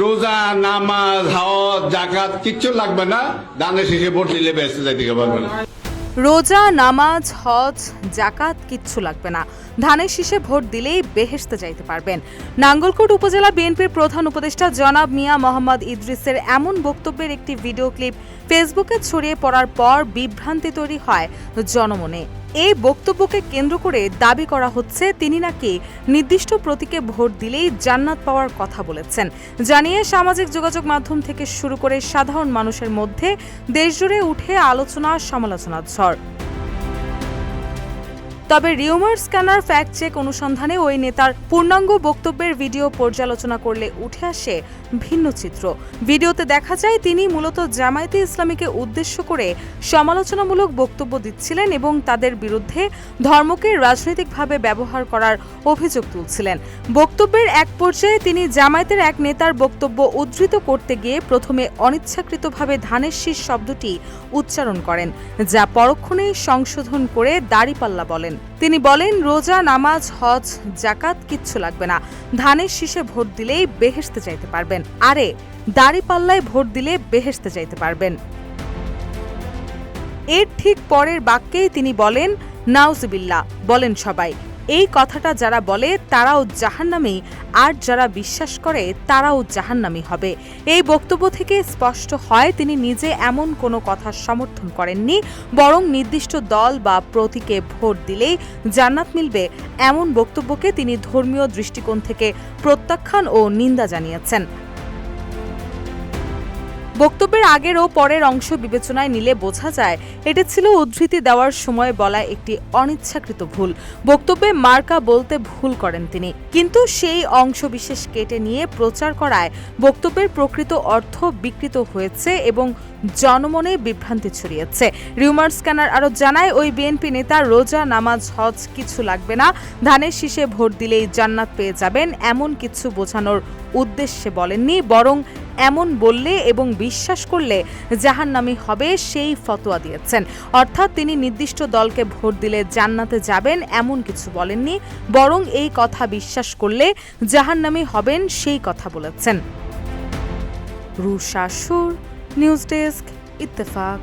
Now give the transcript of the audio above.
রোজা নামাজ হজ জাকাত কিচ্ছু লাগবে না, ধানের শীষে ভোট দিলে বেঁচে যাইতে পারবেন। রোজা নামাজ হজ জাকাত কিচ্ছু লাগবে না, ধানের শীষে ভোট দিলেই বেহেশতে যাইতে পারবেন। নাঙ্গলকোট উপজেলা বিএনপির প্রধান উপদেষ্টা জনাব মিয়া মোহাম্মদ ইদ্রিসের এমন বক্তব্যের একটি ভিডিও ক্লিপ ফেসবুকে ছড়িয়ে পড়ার পর বিভ্রান্তি তৈরি হয় জনমনে। এই বক্তব্যকে কেন্দ্র করে দাবি করা হচ্ছে তিনি নাকি নির্দিষ্ট প্রতীকে ভোট দিলেই জান্নাত পাওয়ার কথা বলেছেন, জানিয়ে সামাজিক যোগাযোগ মাধ্যম থেকে শুরু করে সাধারণ মানুষের মধ্যে দেশজুড়ে উঠে আলোচনা সমালোচনার ঝড়। তবে রিউমার স্ক্যানার ফ্যাক্ট চেক অনুসন্ধানে ওই নেতার পূর্ণাঙ্গ বক্তব্যের ভিডিও পর্যালোচনা করলে উঠে আসে ভিন্ন চিত্র। ভিডিওতে দেখা যায় তিনি মূলত জামায়াতে ইসলামীকে উদ্দেশ্য করে সমালোচনামূলক বক্তব্য দিচ্ছিলেন এবং তাদের বিরুদ্ধে ধর্মকে রাজনৈতিকভাবে ব্যবহার করার অভিযোগ তুলছিলেন। বক্তব্যের এক পর্যায়ে তিনি জামায়াতের এক নেতার বক্তব্য উদ্ধৃত করতে গিয়ে প্রথমে অনিচ্ছাকৃতভাবে ধানের শীষ শব্দটি উচ্চারণ করেন, যা পরক্ষণেই সংশোধন করে দাড়িপাল্লা বলেন। তিনি বলেন, রোজা নামাজ হজ জাকাত কিচ্ছু লাগবে না, ধানের শীষে ভোট দিলেই বেহেশতে যাইতে পারবেন। আরে দাড়িপাল্লায় ভোট দিলে বেহেশতে যাইতে পারবেন। এর ঠিক পরের বাক্যেই তিনি বলেন, নাউজুবিল্লাহ, বলেন সবাই। এই কথাটা যারা বলে তারাও জাহান্নামী, আর যারা বিশ্বাস করে তারাও জাহান্নামী হবে। এই বক্তব্য থেকে স্পষ্ট হয় তিনি নিজে এমন কোনো কথা সমর্থন করেননি, বরং নির্দিষ্ট দল বা প্রতীকে ভোট দিলেই জান্নাত মিলবে এমন বক্তব্যকে তিনি ধর্মীয় দৃষ্টিকোণ থেকে প্রত্যাখ্যান ও নিন্দা জানিয়েছেন। বক্তব্যের আগের ও পরের অংশ বিবেচনায় নিলে বোঝা যায় এটি ছিল উদ্ধৃতি দেওয়ার সময় বলা একটি অনিচ্ছাকৃত ভুল। বক্তব্যে মার্কা বলতে ভুল করেন তিনি, কিন্তু সেই অংশ বিশেষ কেটে নিয়ে প্রচার করায় বক্তব্যের প্রকৃত অর্থ বিকৃত হয়েছে এবং জনমনে বিভ্রান্তি ছড়িয়েছে। রিউমার স্ক্যানার আরও জানায়, ওই বিএনপি নেতা রোজা নামাজ হজ কিছু লাগবে না, ধানের শীষে ভোট দিলেই জান্নাত পেয়ে যাবেন এমন কিছু বোঝানোর উদ্দেশ্যে বলেননি, বরং এমন বললে এবং বিশ্বাস করলে জাহান্নামী হবে সেই ফতোয়া দিয়েছেন। অর্থাৎ তিনি নির্দিষ্ট দলকে ভোট দিলে জান্নাতে যাবেন এমন কিছু বলেননি, বরং এই কথা বিশ্বাস করলে জাহান্নামী হবেন সেই কথা বলেছেন। রুশা সুর, নিউজ ডেস্ক, ইত্তেফাক।